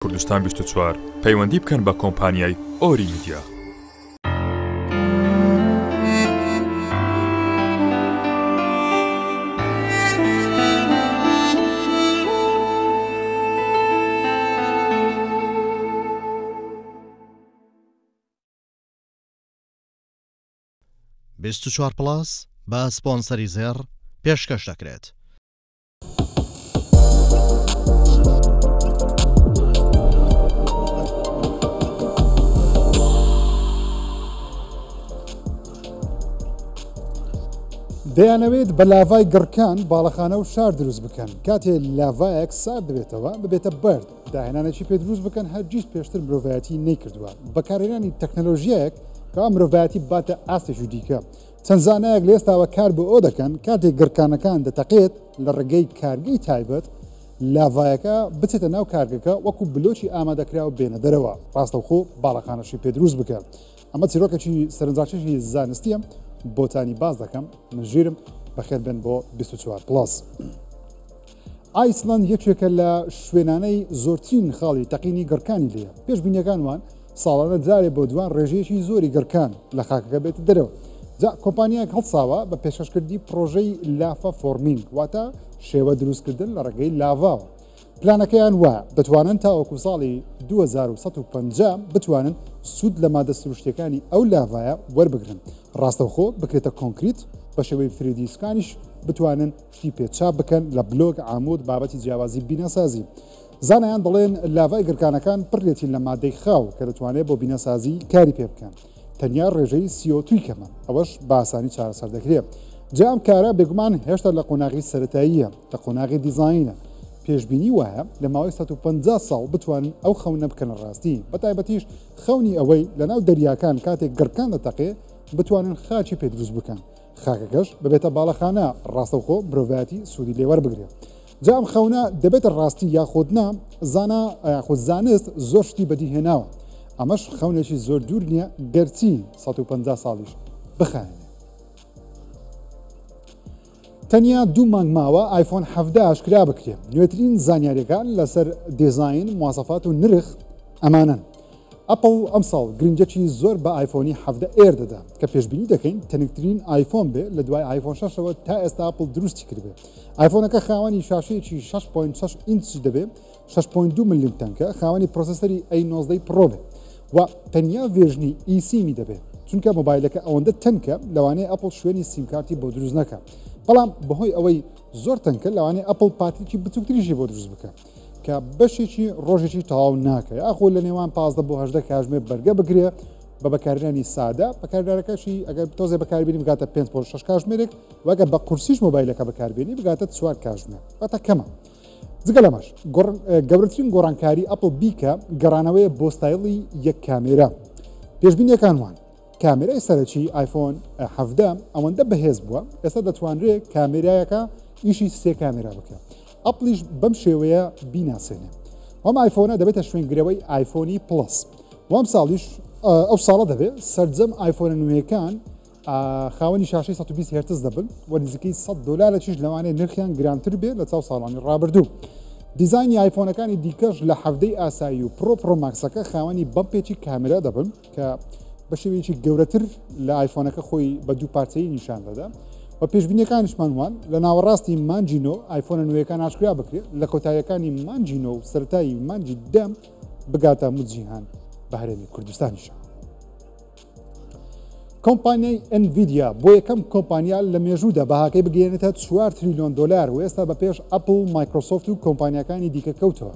کوردستان 24 پەیوەندی بکەن بە کۆمپانیای ئۆری میدیا. بیست و چوار پلاس با سپۆنسەری زێڕ پێشکەش دەکرێت. دەیانەوێت بە لاڤای گڕکان باڵەخانە و شار دروست بکەن. کاتێ لاڤایەک سارد دەبێتەوە ببێتە بەرد، داهێنانێکی پێ دروست بکەن هەرگیز پێشتر مرۆڤایەتی نەیکردووە. بەکارهێنانی تەکنەلۆژیایەک کەوا مرۆڤایەتی باتە ئاستێکی دیکە. چەند زانایەک لە ئێستاوە کار بۆ ئەو دەکەن کاتێک گڕکانەکان دەتەقێت لە ڕێگەی کارگەی تایبەت لاڤایەکە بچێتە ناو کارگەکە وەکو بلۆکی ئامادەکراوە بێنە دەرەوە، ڕاستەوخۆ باڵەخانەشی پێ دروست بکەن. ئەمە چیرۆکێکی سەرنجڕاکێکی زانستیە بۆتانی باز دەکەم. من ژیرم بەخێر بن بۆ 24 پلاس. ئایسلند یەکێکە لە شوێنانەی زۆرترین خاڵی تەقینی گڕکانی لێە. پێشبینیەکانوان ساڵانە جارێ بۆ دوان ڕێژەیەکی زۆری گڕکان لە خاکەکە بێت دەرەوە. جا کۆمپانیایەک هەڵساوە بە پێشکەشکردنی پرۆژەی لافە فۆرمینگ، واتە شێوە دروستکردن لە ڕێگەی لاڤاوە. پلانەکەیان وایە دەتوانن تاوەکو ساڵی 2150 بتوانن سوود لە مادە سروشتیەکانی ئەو لاڤایە وەربگرن. ڕاستەوخۆ بکرێتە کۆنکریت بە شێوەی 3D سکانیش بتوانن شتی پێچاپ بکەن لە بلۆک ئامۆد بابەتی جیاوازی بینەسازی. زانایان دەڵێن لاڤای گڕکانەکان پڕێتی لە مادەی خاو کە دەتوانێت بۆ بینەسازی کاری پێ بکەن. تەنیا ڕێژەی CO2 کەمە، ئەوەش بە ئاسانی چارەسەر دەکرێت. جا ئەم کارە بێگومان هێشتا لە قۆناغی سەرەتاییە، لە قۆناغی دیزاینە. پێشبینی وایە لە ماوەی 150 ساڵ بتوانن ئەو خەونە بکەنە ڕاستی. بەتایبەتیش خەونی ئەوەی لە ناو دەریاکان کاتێک گڕکان دەتەقێ بتوانن خاچی پێ دروست بکەن. خاکەکەش ببێتە باڵەخانە، ڕاستەوخۆ مرۆڤایەتی سوودی لێوەر بگرێت. جا ئەم خەونە دەبێتە ڕاستی یاخودنا یاخود زانست زۆر شتی بەدیهێناوە. ئەمەش خەونێکی زۆر دوور نییە گەرچی 150 ساڵیش بخایێنێ. تەنیا 2 مانگ ماوە ئایفۆن 17 ئاشکرا بکرێت. نوێترین زانیاریەکان لەسەر دیزاین، مواسەفات و نرخ ئەمانن. ئەپڵ ئەم ساڵ گرنگجێکی زۆر بە ئایفۆنی 17 ئێر دەدا کە پێشبینی دەکەین تەنکترین ئایفۆن بێ لە دوای ئایفۆن 6ەوە تا ئێستا ئەپڵ دروستی کردبێت. ئایفۆنەکە خاوەنی شاشەیەکی 6.6 ئینچی دەبێت، 6.2 ملم تەنکە، خاوەنی پرۆسەسەری A19 پرۆ بێت و تەنیا ڤێژنی ئیسیمی دەبێت، چونکە مۆبایلەکە ئەوەندە تەنکە لەوانەیە ئەپڵ شوێنی سیمکارتی بۆ دروست نەکات. بەڵام بەهۆی ئەوەی زۆر تەنکە لەوانەیە ئەپڵ پارتێکی بچووکتریشی بۆ دروست بکە کە بەشێکی ڕۆژێکی تەواو ناکە، یاخۆ لە نێوان 15 بۆ 18 کاتژمێر بەرگە بگرێ بە بەکارهێنانی سادە. بەکاردارەکەشی ئەگەر تۆزێ بەکاربیێنی بگاتە 5.6 کاتژمێرێک، وەگەر بە قورسیش مۆبایلەکە بەکاربیێنی بگاتە 4 کاتژمێر، واتە کەمە. جگە لەمەش گەورەترین گۆڕانکاری ئەپڵ بیکە گەڕانەوەی بۆ ستایلی یەک کامێرە. پێشبینیەکان وان کامێرای سەرەکی ئایفۆن 17 ئەوەندە بەهێز بووە ئێستا دەتوانرێت کامێرایەکە ئیشی 3 کامێرا بکات. ئەپڵیش بەم شێوەیە بیناسێنێ. ئەم ئایفۆنە دەبێتە شوێنگرەوەی ئایفۆنی پلس. وام ساڵیش ئەو ساڵە دەبێت سەرجەم ئایفۆنە نوێیەکان خاوەنی شاشەی 120 هرتز دەبن و نزیکەی $100 لەوانەیە نرخیان گرانتر بێت لە چاو ساڵانی ڕابردوو. دیزایانی ئایفۆنەکانی دیکەش لە 17 ئاسایی و پرۆماکسەکە خاوەنی بەمپێکی کامێرا دەبن کە بە شێوەیەکی گەورەتر لە ئایفۆنەکە خۆی بە دوو پارچەی نیشان دەدا و پێشبینیەکانیشمان وان لە ناوەڕاستی مانجینۆ ئایفۆنە نوێیەکان ئاشکرا بکرێت لە کۆتاییەکانی مانجینۆ و سەرەتایی مانجی دەم بگاتە موجیهان بە هەرێمی کوردستانیشە. کۆمپانیای ئەنڤیدیا بۆ یەکەم کۆمپانیا لە مێژوودا بەهاکەی بگەێنێتە $4 تریلیۆن و ئێستا بە پێش ئەپڵ، مایکرۆسۆفت و کۆمپانیەکانی دیکە کەوتەوە.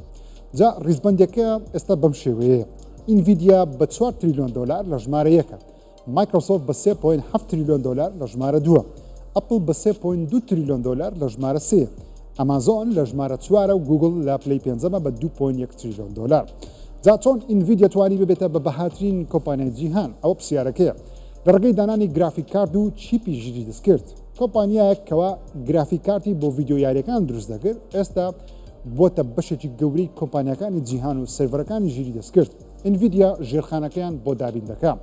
جا ڕیزبەندەکە ئێستا بەم شێوەیە. ئینڤیدیا بە $4 تریلیۆن لە ژمارە یەکە، مایکرۆسۆفت بە $3.7 تریلیۆن لە ژمارە دووە، ئەپڵ بە $3.2 تریلیۆن لە ژمارە سێ، ئەمازۆن لە ژمارە 4 و گوگل لە پلەی پێنجەمە بە $2.1 تریلیۆن. جا چۆن ئینڤیدیا توانی ببێتە بە بەهاترین کۆمپانیای جیهان؟ ئەوە پرسیارەکەیە. لە ڕێگەی دانانی گرافیک کارت و چیپی ژیری دەستکرد. کۆمپانیایەک کەوا گرافیک کارتی بۆ ڤیدیۆ یاریەکان دروست دەکرد ئێستا بۆتە بەشێکی گەورەی کۆمپانیەکانی جیهان و سێڤەرەکانی ژیری دەستکرد. ئینڤیدیا ژێرخانەکەیان بۆ دابین دەکات.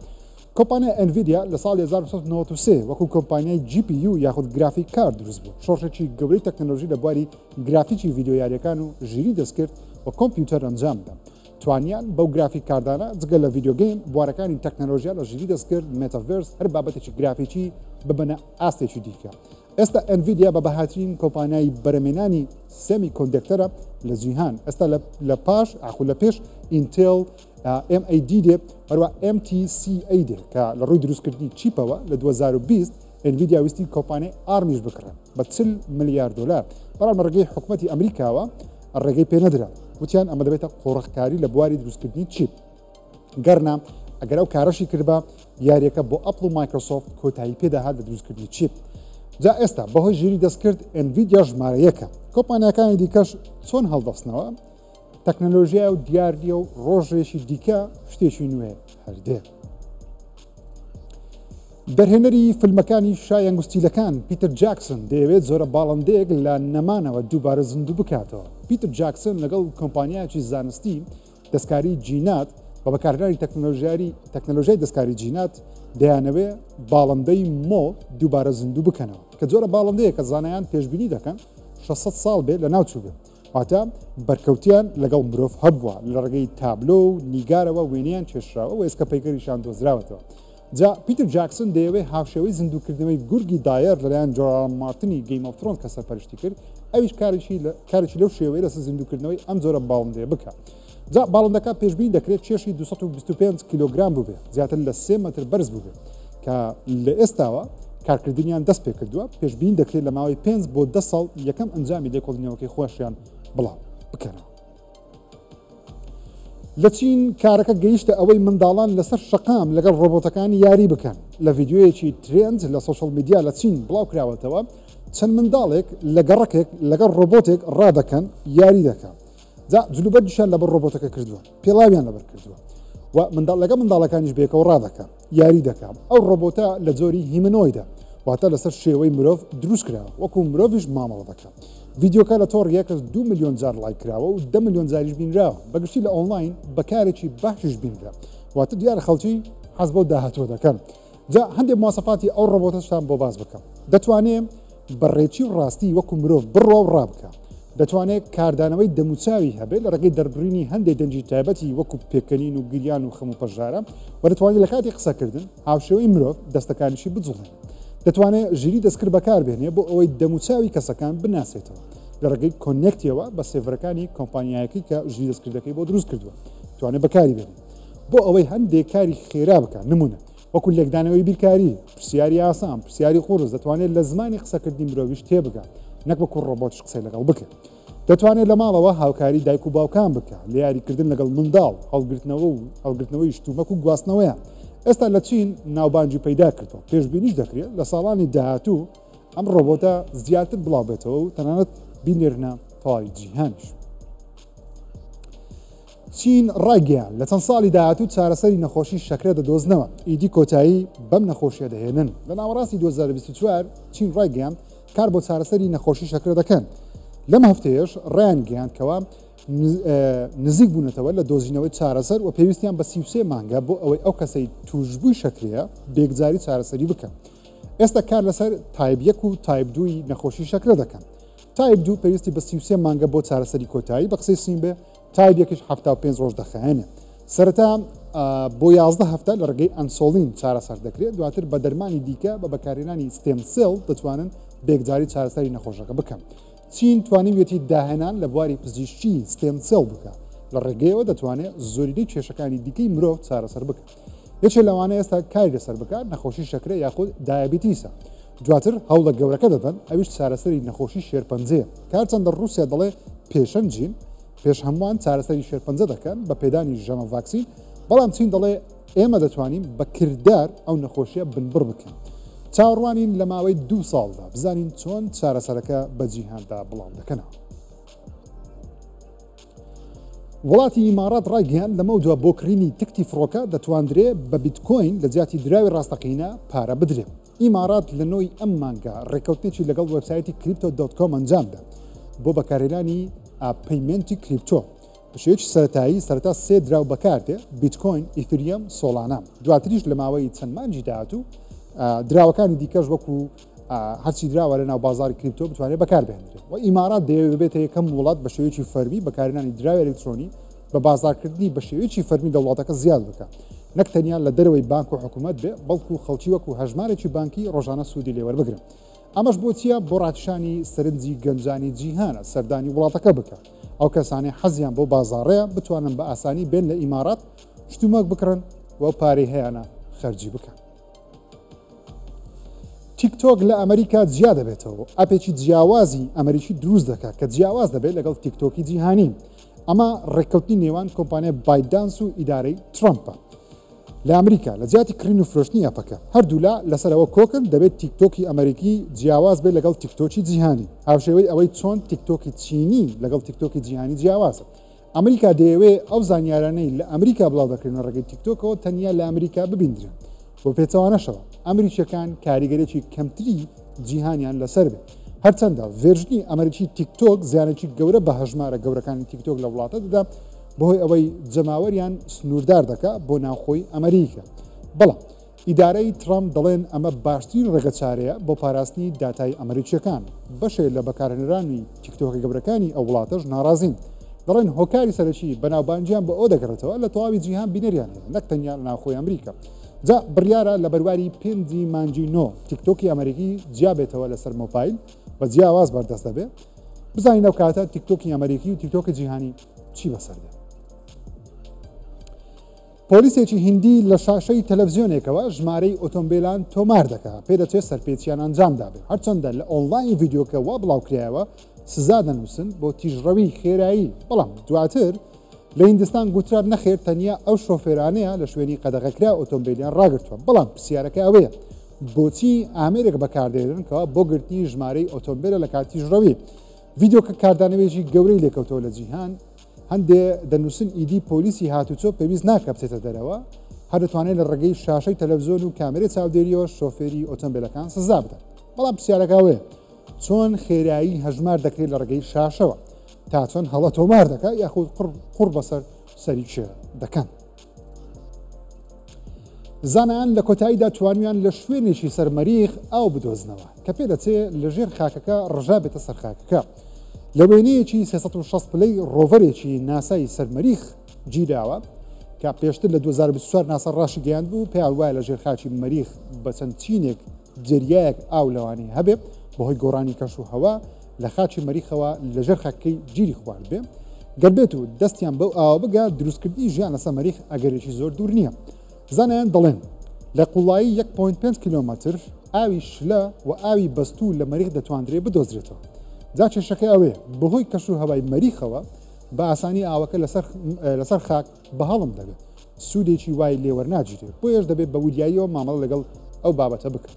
کۆمپانیای ئەنڤیدیا لە ساڵی 1993 وەکو کۆمپانیای GPU یاخود گرافیک کارت دروست بوو. شۆڕشێکی گەورەی تەکنەلۆژی لە بواری گرافیکی ڤیدیۆ یاریەکان و ژیری دەستکرد و کۆمپیوتەر ئەنجام بدەن. توانیان بەو گرافیک کاردانە جگە لە ڤیددیو گەیم بوارەکانی تەکنەلۆژیا لە ژیری دەستکرد مێتەڤرس هەر بابەتێکی گرافیکی ببنە ئاستێکی دیکە. ئێستا ئەنڤیدیا بە بەهاترین کۆمپانیای بەرەمێنانی سێمی کۆندەکتەرە لە جیهان ئێستا لە ئاخو لە پێش ئینتێل MAD دێ هەروە MTCA دێ کە لە ڕووی دروستکردنی چیپەوە لە 2020 ئەنڤیدیا ویستی کۆمپانیای ئارمیش بکڕن بە 40 ملیار دلار بەڵام لە ڕێگەی حکوومەتی ئەمریکاوە ڕێگەی پێ نەدرا وتیان ئەمە دەبێتە قۆڕەخکاری لە بواری دروستکردنی چیپ گەرنا ئەگەر ئەو کارەشی کردبا یاریەکە بۆ ئەپل و مایکرۆسۆفت کۆتایی پێداهات لە دروستکردنی چیپ جا ئێستا بەهۆی ژیری دەستکرد ئەنڤیدیا ژمارە یەکە کۆمپانیەکانی دیکەش چۆن هەڵدەستنەوە تەکنەلۆژیا و دیاردیە و ڕۆژێکی دیکە شتێکی نوێ هەردێ. دەرهێنەری فیلمەکانی شای ئەنگوستیلەکان پیتر جاکسن دەیەوێت زۆرە باڵندەیەک لە نەمانەوە دووبارە زیندوو بکاتەوە. پیتر جاکسن لەگەڵ کۆمپانیایکی زانستی دەستکاری جینات بە بەکارهێنانی تەکنەلۆژیای دەستکاری جینات دەیانەوێ باڵندەی مۆ دووبارە زیندوو بکەنەوە کە جۆرە باڵندەیە کە زانایان پێشبینی دەکەن 600 ساڵ بێت لە ناوچوو بێت واتە بەرکەوتیان لەگەڵ مرۆڤ هەبووە لە ڕێگەی تابلۆ و نیگارەوە وێنیان کێشراوە و ئێسکە پەیکەریشان دۆزراوەتەوە. جا پیتر جاکسن دەیەوێت هاوشێوەی زیندووکردنەوەی گورگی دایر لەلایەن جۆران مارتنی گەیم ئۆف ترۆنز کە سەرپەرشتی کرد ئەویش کارێکی لەو شێوەیە لەسەر زیندووکردنەوەی ئەم جۆرە باڵندەیە بکات. جا باڵندەکە پێشبینی دەکرێت کێشی 225 کیلۆگرام بووبێ زیاتر لە 3 مەتر بەرز بووبێ کە لە ئێستاوە کارکردنیان دەست پێ کردووە پێشبین دەکرێت لە ماوەی 5 بۆ 10 ساڵ یەکەم ئەنجامی لێکۆڵینەوەکەی خۆشیان بڵاو بکەنەوە. لە چین کارەکە گەیشتە ئەوەی منداڵان لەسەر شەقام لەگەڵ ڕۆبۆتەکانی یاری بکەن لە ڤیددیوەیەکی ترند لە سوشەڵ میدیا لە چین بڵاو کراوەتەوە چەند منداڵێک لە گەڕەکێک لەگەڵ ڕۆبۆتێک ڕادەکەن یاری دەکەن. جا جلوبەرشان لەبەر ڕۆبۆتەکە کردووە پێڵاویان لەبەر کردووە و لەگە منداڵەکانیش بێکەوە ڕادەکە یاری دەکەم ئەو ڕۆبۆتە لە جۆری هیمنۆیدە واتە لەسەر شێوەی مرۆڤ دروست کراوە وەکو مرۆڤش مامەڵە دەکەم. ڤیددیۆکە لە تۆڕیەکەس 2 میلیۆن جار لایک کراوە و 10 میلیۆن جاریش بینراوە بەگشتی لە ئۆنلاین بەکارێکی باشش بینرا واتە دیارە خەڵکی حەز بۆ داهاتوە دەکەن. جا هەندێک مواصفاتی ئەو ڕۆبۆتەشتان بۆ باز بکەم دەتوانێت بەڕێکی و ڕاستی وەکو مرۆڤ بڕوا و ڕابکە دەتوانێت کاردانەوەی دەموچاوی هەبێت لە ڕێگەی دەربڕینی هەندێک دەنجی تایبەتی وەکو پێکەنین و گریان و خەم و پەژارە و دەتوانێت لە کاتی قسەکردن هاوشێوەی مرۆڤ دەستەکانیشی بجوڵێن دەتوانێت ژیری دەستکرد بەکاربێنێ بۆ ئەوەی دەموچاوی کەسەکان بناسێتەوە لە ڕێگەی کۆنێکتیەوە بە سێڤەرەکانی کۆمپانیایەکەی کە ژیری دەستکردەکەی بۆ دروست کردووە توانێت بەکاری بێنێت بۆ ئەوەی هەندێک کاری خێرا بکەن نمونە وەکو لێکدانەوەی بیرکاری پرسیاری ئاسان پرسیاری قوڕز دەتوانێت لە زمانی قسەکردنی مرۆڤیش تێبگات نەک بە کوڕ ڕۆبۆتش قسەی لەگەڵ بکەێت دەتوانێت لە ماڵەوە هاوکاری دایک و باوکان بکە لە یاریکردن لەگەڵ منداڵ هەڵگرتنەوەی شتومەک و گواستنەوەیە ئێستا لە چین ناوبانجی پەیدا کردەوە پێشبینیش دەکرێت لە ساڵانی داهاتوو ئەم ڕۆبۆتە زیاتر بڵاو بێتەوە و تەنانەت بینێرنە تەواوی جیهانیش. چین ڕاگەیان لە چەند ساڵی داهاتوو چارەسەری نەخۆشی شەکرە دەدۆزنەوە ئیدی کۆتایی بەم نەخۆشیە دەهێنن لە ناوەڕاستی 2024 چین ڕاگەیان کار بۆ چارەسەری نەخۆشی شەکرە دەکەن لەم هەفتەیەش ڕیان گەیاندکەوە نزیک بوونەتەوە لە دۆزینەوەی چارەسەر و پێویستیان بە 33 مانگە بۆ ئەوەی ئەو کەسەی توشبووی شەکرەیە بێگجاری چارەسەری بکەن. ئێستا کار لەسەر تایب 1 و تایب 2 نەخۆشی شەکرە دەکەن. تایب 2 پێویستی بە 33 مانگە بۆ چارەسەری کۆتایی بە قسەی سین بێ تایب 1 75 ڕۆژ دەخایێنێ سەرەتا بۆ 11 هەفتە لە ڕێگەی ئەنسۆلین چارەسەر دەکرێت دواتر بە دەرمانی دیکە بە بەکارهێنانی ستێم سێڵ دەتوانن بێگجاری چارەسەری نەخۆشەکە بکەن. چین توانیوێتی داهێنان لە بواری پزیشکی ستێم سێڵ بکە لە ڕێگەیەوە دەتوانێت زۆرینەی کێشەکانی دیکەی مرۆڤ چارەسەر بکە یەکێک لەوانە ئێستا کاری لەسەر بکات نەخۆشی شەکرە یاخود دایابیتیسە دواتر هەوڵە گەورەکە دەدەن ئەویش چارەسەری نەخۆشی شێرپەنجەیە کارچەندە رووسیا دەڵێ پێشەنجین پێش هەمووان چارەسەری شێرپەنجە دەکەن بە پێدانی ژەمە ڤاکسین بەڵام چین دەڵێ ئێمە دەتوانین بە کردار ئەو نەخۆشیە بنبڕ بکەن چاوەڕوانین لە ماوەی 2 ساڵدا بزانین چۆن چارەسەرەکە بە جیهاندا بڵاو دەکەنەوە. وڵاتی ئیمارات ڕایگەیان لەمە دووە بۆ کڕینی تکتی فڕۆکە دەتواندرێت بە بیتکۆین لە جیاتی دراوی ڕاستەقینە پارە بدرێت. ئیمارات لە نۆی ئەم مانگە ڕێکەوتنێکی لەگەڵ وەبسایتی کریپتۆ.com ئەنجامدا بۆ بەکارهێنانی پەیمێنتی کریپتۆ بەشێوەیەکی سەرەتایی سەرەتا 3 دراو بەکاردێ بیتکۆین ئیثریەم سۆلانە دواتریش لە ماوەی چەند مانجی داهاتوو دراوەکانی دیکەش وەکو هەرچی دراوە لە ناو بازاری کریپتۆ بتوانێت بەکاربهێنرێت و ئیمارات دەیەوێت بێتە یەکەم وڵات بە شێوەیەکی فەرمی بەکارهێنانی دراوی ئەلکترۆنی بە بازارکردنی بە شێوەیەکی فەرمی دەوڵاتەکە زیاد بکە نەک تەنیا لە دەرەوەی بانک و حکوومەت بێ بەڵکو خەڵکی وەکو هەژمارێکی بانکی ڕۆژانە سوودی لێوەربگرن ئەمەش بۆچیە بۆ ڕاتشانی سەرنجی گەنجانی جیهانە سەردانی وڵاتەکە بکە ئەو کەسانی حەزیان بۆ بازاڕەیە بتوانن بە ئاسانی بێن لە ئیمارات شتومەک بکڕن و پارەی هەیەە خەرجی بکەن تیکتۆک لە ئەمریکا جیا دەبێتەوە ئەپێکی جیاوازی ئەمریکی دروست دەکات کە جیاواز دەبێت لەگەڵ تیکتۆکی جیهانی ئەمە ڕێککەوتنی نێوان کۆمپانیای بایدانس و ئیدارەی ترامپە لە ئەمریکا لە جیاتی کڕین و فرۆشتنی ئەپەکە هەردوولا لەسەرەوە کۆکن دەبێت تیکتۆکی ئەمریکی جیاواز بێت لەگەڵ تیکتۆکی جیهانی هاوشێوەی ئەوەی چۆن تیکتۆکی چینی لەگەڵ تیکتۆکی جیهانی جیاوازە ئەمریکا دەیەوێت ئەو زانیارانەی لە ئەمریکا بڵاو دەکردن ڕێگەی تیکتۆکەوە تەنیا لە ئەمریکا ببیندرن بۆ پێچەوانەشەوە ئەمریکیەکان کاریگەرێکی کەمتری جیهانیان لەسەر بێت هەرچەندە ڤێرژنی ئەمریکی تیکتۆک زیانێکی گەورە بە هەژمارە گەورەکانی تیکتۆک لە وڵاتە دەدا بەهۆی ئەوەی جەماوەریان سنووردار دەکات بۆ ناوخۆی ئەمریکا بەڵام ئیدارەی ترامپ دەڵێن ئەمە باشترین ڕێگەچارەیە بۆ پاراستنی داتای ئەمریکیەکان بەشێک لە بەکارهێنەرانی تیکتۆکی گەورەکانی ئەو وڵاتەش ناڕازین دەڵێن هۆکاری سەرەکی بەناوبانجیان بە ئەو دەگەڕێتەوە لە تەواوی جیهان بینەریان نەک تەنیا لە ناوخۆی ئەمریکا جا بڕیارە لە بەرواری پێنجی مانجی نۆ تیکتۆکی ئەمریکی جیا بێتەوە لەسەر مۆبایل بە جیاواز بەردەست دەبێت بزانین ئەو کاتە تیکتۆکی ئەمریکی و تیکتۆکی جیهانی چی بەسەردێت پۆلیسێکی هندی لە شاشەی تەلەڤزیۆنێکەوە ژمارەی ئۆتۆمبیلان تۆمار دەکات پێدەچێت سەرپێچیان ئەنجام دابێت هەرچەندە لە ئۆنلاین ڤیددیۆکە وا بڵاوکرایەوە سزا دەنووسن بۆ تیژڕەوی خێرایی بەڵام دواتر لە هیندستان گوترار نەخێر تەنیا ئەو شۆفێرانەیە لە شوێنی قەدەغەکرا ئۆتۆمبیلیان ڕاگرتووە بەڵام پرسیارەکە ئەوەیە بۆچی ئامێرێک بەکاردێنکەوە بۆ گرتنی ژمارەی ئۆتۆمبیلە لە کاتی ژڕەوی ڤیددیۆکە کاردانەوێژی گەورەی لێکەوتەوە لە جیهان هەندێ دەنووسن ئیدی پۆلیسی هاتوچۆ پێویست ناکە بچێتە دەرەوە هەر دەتوانێت لە ڕێگەی شاشەی تەلەڤزیۆن و کامێرە چاودێریەوە شۆفێری ئۆتۆمبیلەکان سزا بدەن بەڵام پرسیارەکەوەیە چۆن خێرایی هەژمار دەکرێت لە ڕێگەی شاشەوە تا چۆن هەڵە تۆمار دەکات یاخود قوڕ بەسەر سەری چێ دەکەن زانان لە کۆتاییدا توانیان لە شوێنێکی سەرمەریخ ئاو بدۆزنەوە کە پێ دەچێت لە ژێر خاکەکە ڕژا بێتە سەر خاکەکە لە وێنەیەکی 360 پلەی ڕۆڤەرێکی ناسای سەرمەریخ گیراوە کە پێشتر لە 2024 ناسا ڕاشی گەیاند بوو پێیان وایە لە ژێر خاکی مەریخ بە چەند چینێک جریایەک ئاو لەوانی هەبێت بەهۆی گۆڕانی کەش و هەوا لە خاچی مەریخەوە لە ژێر خاکەی گیری خوارد بێ گەربێت و دەستیان بەو ئاوە بگا دروستکردنی ژیان لەسەر مەریخ ئەگەرێکی زۆر دوور نییە زانایان دەڵێن لە قوڵایی 1.5 کیلۆمەتر ئاوی شلە و ئاوی بەستوو لە مەریخ دەتوانرێت بدۆزرێتەوە جا کێشەکە ئەوێ بەهۆی کەش و هەوای مەریخەوە بە ئاسانی ئاوەکە لەسەر خاک بەهەڵم دەبێت سوودێکی وای لێوەرناگیرێت بۆیەش دەبێت بە وریاییەوە مامەڵ لەگەڵ ئەو بابەتە بکە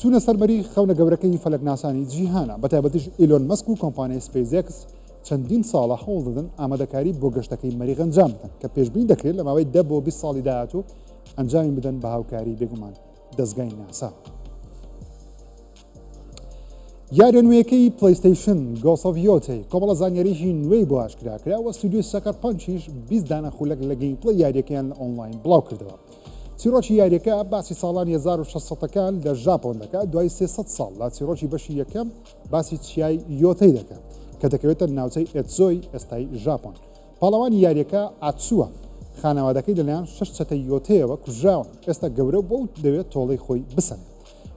چونە سەر مەریخ خەونە گەورەکەی فەلەک ناسانی جیهانە بەتایبەتیش ئیلۆن مەسک و کۆمپانیای سپیسX چەندین ساڵە هەوڵ دەدەن ئامادەکاری بۆ گەشتەکەی مەریخ ئەنجام بدەن کە پێشبینی دەکرێت لە ماوەی 10 بۆ 20 ساڵی داهاتوو ئەنجامی بدەن بە هاوکاری بێگومان دەستگای ناسا یاریە نوێیەکەی پلیستیشن گۆسۆڤیۆتی کۆمەڵە زانیاریشی نوێی بۆ ئاشکراکرا و ستودیۆ سەکەر پەنچیش 20 دانە خولەک لە گەیمپڵی یاریەکەیان لە ئۆنلاین بڵاو کردەوە چیرۆکی یاریەکە باسی ساڵانی 1600ەکان لە ژاپۆن دەکات دوای 300 ساڵ لە چیرۆکی بەشی یەکەم باسی چیای یۆتەی دەکات کە دەکەوێتە ناوچەی ئێتزۆی ئێستای ژاپۆن پاڵەوانی یاریەکە ئاتسووە خانەوادەکەی لەلایەن 6 چەتەی یۆتەیەوە کوژراون ئێستا گەورە بۆ دەوێت تۆڵەی خۆی بسەن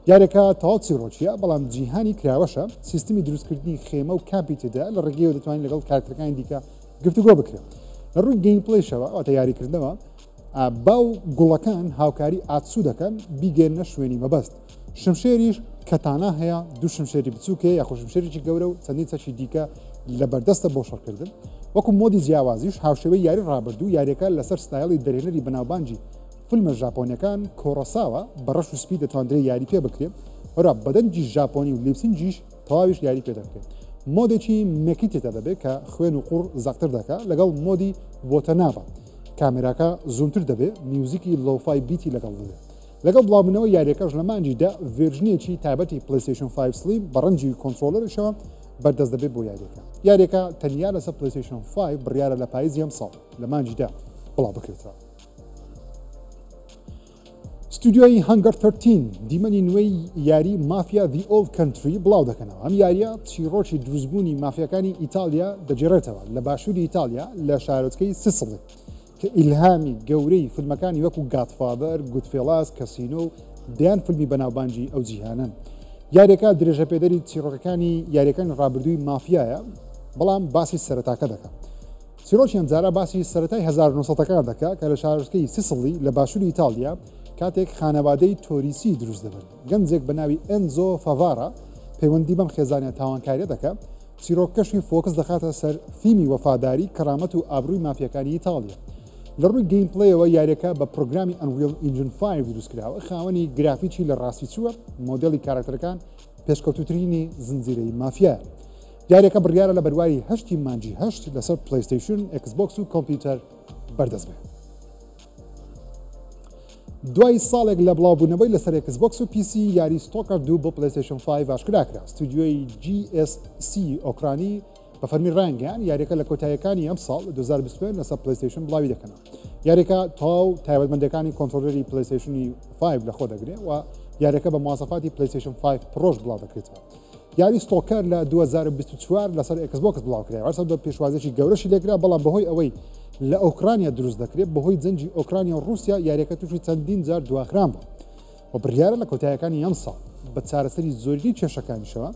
یاریەکە تاوا چیرۆکیە بەڵام جیهانی کراوەشە سیستمی دروستکردنی خێمە و کاپی تێدا لە ڕێگەیەوە دەتوانین لەگەڵ کارکتەکانی دیکە گفتوگۆ بکرێت لە ڕووی گەیمپڵەیشەوە ئەوەتە یاریکردنەوە باو گوڵەکان هاوکاری ئاتسوو دەکەن بیگەێنە شوێنی مەبەست شمشێریش کەتانە هەیە دوو شمشێری بچووکەیە یاخۆ شمشێرێکی گەورە و چەندین چەکی دیکە لە بەردەستە بۆ شەڕکردن وەکو مۆدی جیاوازیش هاوشێوەی یاری ڕابردوو یاریەکە لەسەر ستایڵی دەرهێنەری بەناوبانجی فیلمە ژاپۆنیەکان کۆڕۆساوە بە ڕەش و سپی دەتوانرێت یاری پێ بکرێت وەرا بەدەنجی ژاپۆنی و لیپسینجیش تەواویش یاری پێ دەکرێت مۆدێکی مێکی تێدا دەبێت کە خوێن و قوڕ زەقتر دەکات لەگەڵ مۆدی وۆتەنابە کامێراکە زومتر دەبێت میوزیکی لۆفای بیتی لەگەڵ دەبێت لەگەڵ بڵاوبوونەوە یاریەکەش لە مانجیدا ڤێرژنیەکی تایبەتی پلیستیشن 5 سلیم بە ڕەنجی کۆنترۆلەرشەوە بەردەست دەبێت بۆ یاریەکە تەنیا لەسەر پلیستیشن 5 بڕیارە لە پاییزی ئەم ساڵ لە مانجیدا بڵاو بکرێتەوە ستودیۆی هەنگەر 13 دیمەنی نوێی یاری مافیا The Old Country بڵاو دەکەنەوە. ئەم یاریە چیرۆکی دروستبوونی مافیەکانی ئیتالیا دەجێڕێتەوە لە باشووری ئیتالیا لە شارۆچکەی سیسڵی کە ئیلهامی گەورەی فیلمەکانی وەکو گادفادر، گودفێلاس، کەسینۆ و دەیان فیلمی بەناوبانجی ئەو جیهانن. یاریەکە درێژە پێدەری چیرۆکەکانی یاریەکانی ڕابردووی مافیایە، بەڵام باسی سەرەتاکە دەکات. چیرۆکی ئەم جارە باسی سەرەتای 1970ەکان دەکات کە لە شارۆچکەی سیسڵی لە باشووری ئیتالیا کاتێک خانەوادەی تۆریسی دروست دەبن. گەنجێک بە ناوی ئەنزۆ فاڤارا پەیوەندی بەم خێزانە تاوانکاریە دەکات. چیرۆکەشی فۆکس دەخاتە سەر فیلمی وەفاداری، کەرامەت و ئابرووی مافیەکانی ئیتالیا. لە ڕووی گەیمپڵەیەوە یاریەکە بە پرۆگرامی ئەنریل ئینجن 5 دروستکراوە، خاوەنی گرافیکی لە ڕاستی چووە، مۆدێڵی کارکتەرەکان پێشکەوتوترینی زنجیرەی مافیە. یاریەکە بڕیارە لە بەرواری 8 مانجی 8 لەسەر پلەیستیشن، ئەکسبۆکس و کۆمپیوتەر بەردەست بێت. دوای ساڵێک لە بڵاوبوونەوەی لەسەر ئەکسبۆکس و پیسی یاری ستۆکەر 2 بۆ پلەیستیشن 5 ئاشکراکرا. ستودیۆی GSC ئۆکرانی بە فەرمی ڕانگەیان یاریەکە لە کۆتاییەکانی ئەم ساڵ 2025 لەسەر پلەیستیشن بڵاوی دەکەنەوە. یاریەکە تاو تایبەتمەندەکانی کۆنترۆلەری پلەیستیشنی 5 لەخۆ دەگرێت و یاریەکە بە مواصفاتی پلەیستیشن 5 پرۆش بڵاو دەکرێتەوە. یاری ستۆکەر لە 2024 لەسەر ئەکسبۆکس بڵاوکرا، هەرچەند بە پێشوازێکی گەورەشی لێکرا، بەڵام بەهۆی ئەوەی لە ئۆکرانیا دروست دەکرێت، بەهۆی جەنجی ئۆکرانیا و رووسیا یاریەکە تووشی چەندین جار دواخران بوو و بڕیارە لە کۆتاییەکانی ئەم ساڵ بە چارەسەری زۆری کێشەکانیشەوە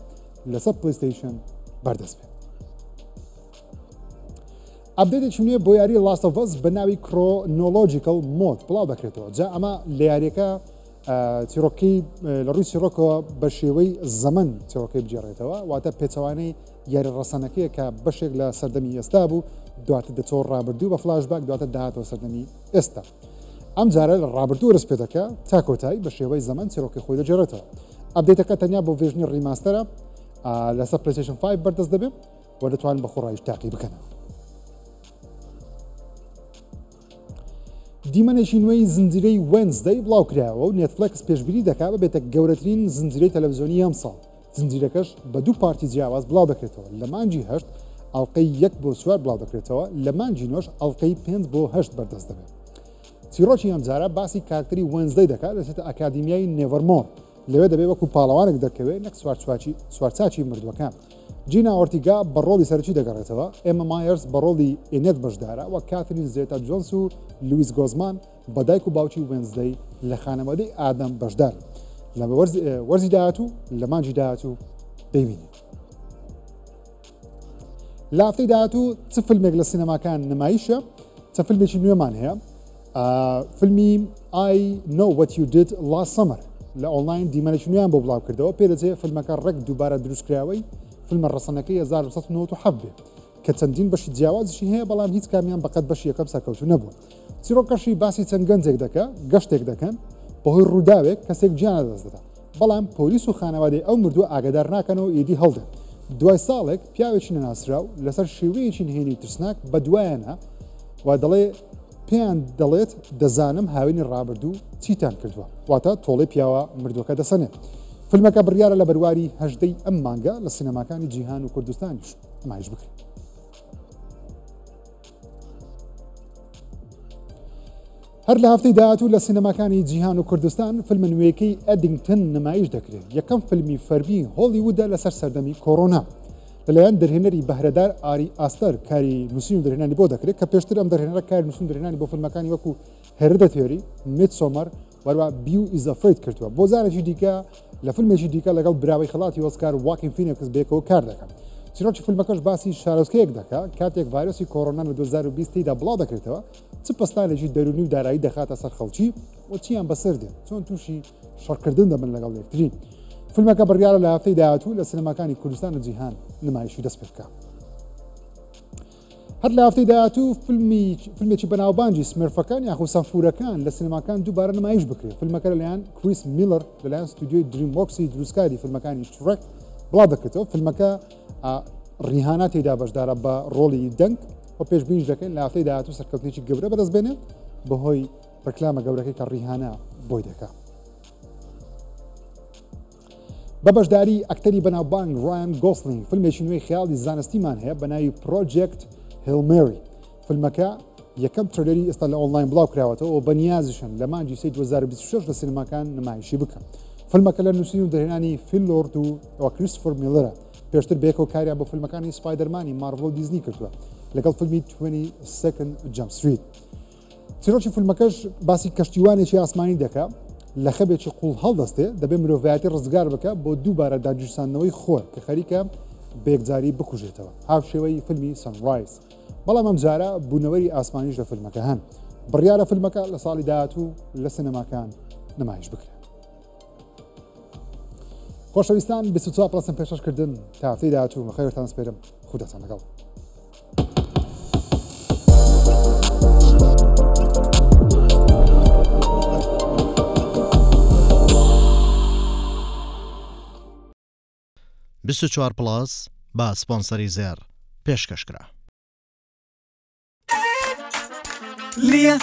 لەسەر پلەیستیشن بەردەست بێت. ئەپدێتێکی نوێ بۆ یاری لاست ئۆف ئەس بە ناوی کرۆنۆلۆجیکەل مۆد بڵاو دەکرێتەوە. جا ئەمە لە یاریەکە چیرۆکەی لە ڕووی چیرۆکەوە بە شێوەی زەمن چیرۆکەی بجێڕێتەوە، واتە پێچەوانەی یاری ڕەسەنەکەیە کە بەشێک لە سەردەمی ئێستا بوو، دواتر دەچۆ ڕابردوو بە فلاشباک، دواتر داهاتەوە سەردەمی ئێستا. ئەم جارە لە ڕابردوو ڕست پێ دەکات تا کۆتایی بە شێوەی زەمن چیرۆکی خۆی دەجێڕێتەوە. ئەپدێتەکە تەنیا بۆ ڤێژنی ڕیماستەرە لەسەر پلەیستیشن 5 بەردەست دەبێت و دەتوانن بە خۆڕایش تاقی بکەنەوە. دیمەنێکی نوێی زنجیرەی وێنزدەی بڵاوکراوە و نێتفلەکس پێشبیری دەکات بێتە گەورەترین زنجیرەی تەلەڤیزیۆنی ئەم ساڵ. زنجیرەکەش بە 2 پارتی جیاواز بڵاو دەکرێتەوە. لە مانجی 8 ئەڵلقەی 1 بۆ 4 بڵاو دەکرێتەوە، لە مانجی 9 ئەڵلقەی 5 بۆ 8 بەردەست دەبێت. چیرۆکی ئەم جارە باسی کارکتەری وێنزدەی دەکات لەسەر ئەکادیمیای نێڤەرمۆر، لەوێ دەبێت وەکو پاڵەوانێک دەکەوێت نەک سوارچاکی مردوەکان. جینا ئۆرتیگا بە ڕۆڵی سەرچی دەگەڕێتەوە، ئێمە مایرس بە ڕۆڵی ئێنێت بەشدارە، وە کاترین زێتا جۆنس و لویس گۆزمان بە دایک و باوکی وێنزدەی لە خانەوادەی ئادەم بەشدار. لە وەرزی داهاتوو لە مانجی داهاتوو دەیبینێت. لە هەفتەی داهاتوو چ فیلمێک لە سینەماکان نمایشە، چەند فیلمێکی نوێمان هەیە. فیلمی I know what you did last summer لە ئۆنلاین دیمەنێکی نوێیان بۆ بڵاو کردەوە. پێدەچێت فیلمەکە ڕێک دووبارە دروستکراوەی فیلمە ڕەسەنەکەی 1997 بێت کە چەندین بەشی جیاوازشی هەیە، بەڵام هیچ کامیان بەقەت بەشی یەکەم سەرکەوتوو نەبووە. چیرۆکەشی باسی چەند گەنجێک دەکات، گەشتێک دەکەن بەهۆی ڕووداوێک کەسێک گیانە دەست دەدات، بەڵام پۆلیس و خانەوادەی ئەو مردووە ئاگادار ناکەنەوە ئیدی هەڵدێن. دوای ساڵێک پیاوێکی نەناسراو لەسەر شێوەیەکی نهێنی ترسناک بەدوایانە و دەڵێ پێیان دەڵێت دەزانم هاوێنی ڕابردوو چیتان کردووە، واتە تۆڵی پیاوە مردوەکە دەسەنێت. فیلمەکە بڕیارە لە بەرواری 8 ئەم مانگە لە سینەماکانی جیهان و کوردستانیش نمایش بکرێت. هەر لە هەفتەی داهاتوو لە سینەماکانی جیهان و کوردستان فیلمە نوێیەکەی ئەدینگتن نمایش دەکرێت، یەکەم فیلمی فەرمی هۆلیوودە لەسەر سەردەمی کۆڕۆنا. لەلایەن دەرهێنەری بەهرەدار ئاری ئاستەر کاری نووسین و دەرهێنانی بۆ دەکرێت کە پێشتر ئەم دەرهێنەرە کاری نووسین و دەرهێنانی بۆ فیلمەکانی وەکو هێردەتێری، میدسۆمەر وەروە بیو ئیز ئەفرەید کردووە. بۆ زارێکی دیکە لە فیلمێکی دیکە لەگەڵ براوی خەڵاتی ئۆسکار واکین فینیکس بێکەوە کار دەکەن. چیرۆکی فیلمەکەش باسی شارۆچکەیەک دەکات کاتێک ڤایرۆسی کۆڕۆنا لە 2020دا بڵاو دەکرێتەوە، چ پەستانێکی دەرونی و دارایی دەخاتە سەر خەڵکی و چیان بەسەر دێن، چۆن تووشی شەڕکردن دەبن لەگەڵ یەکتری. فیلمەکە بڕیارە لە هەفتەی داهاتوو لە سینەماکانی کوردستان و جیهان نمایشی دەست پێ بکات. هەر لە هەفتەی داهاتوو فیلمێکی بەناوبانجی سمێرفەکان یاخود سەنفورەکان لە سینەماکان دووبارە نمایش بکرێت. فیلمەکە لەلایەن کریس میلەر لەلایەن ستودیۆی دریموەرکسی دروستکاری فیلمەکانی شرێک بڵاو دەکرێتەوە. فیلمەکە ریهانە تێدا بەشدارە بە ڕۆڵی دەنگ و پێشبینیش دەکەین لە هەفتەی داهاتوو سەرکەوتنێکی گەورە بەدەست بێنێت بەهۆی ڕکلامە گەورەکەی کە ریهانە بۆی دەکات. بە بەشداری ئەکتەری بەناوبانگ ڕایان گۆسلینگ فیلمێکی نوێی خەیاڵی زانستیمان هەیە بە ناوی پرۆجێکت هیل مێری. فیلمەکە یەکەم ترێلەری ئێستا لە ئۆنلاین بڵاو کراوەتەوە و بەنیازیشن لە مانجی سی 2026 لە سینەماکان نمایشی بکەن. فیلمەکە لە نووسین و دەهێنانی فیل لۆرد و کریستۆفەر میلەرە پێشتر بێکەوە کاریان بۆ فیلمەکانی سپایدەرمانی مارڤڵ و دیزنی کردووە لەگەڵ فیلمی 22nd جامپ ستریت. چیرۆکی فیلمەکەش باسی کەشتیوانێکی ئاسمانی دەکات لە خەبێکی قوڵ هەڵدەستێ دەبێت مرۆڤایەتی ڕزگار بکە بۆ دووبارە داگیرساندنەوەی خۆر کە خەریکە بێکجاری بکوژێتەوە هاو شێوەی فیلمی سەنڕایز. بەڵام ئەم جارە بوونەوەری ئاسمانیش لە فیلمەکە هەن بڕیارە فیلمەکە لە ساڵی داهاتوو لە سینەماکان نمایش بکرێت. خۆشەویستان 24 پێشکەشکردن تا هەفتەی داهاتوو بەخێرتان سپێرم خوداتان لەگەڵ. پلاس با سپۆنسەری زێر پێشکەشکرا. ليه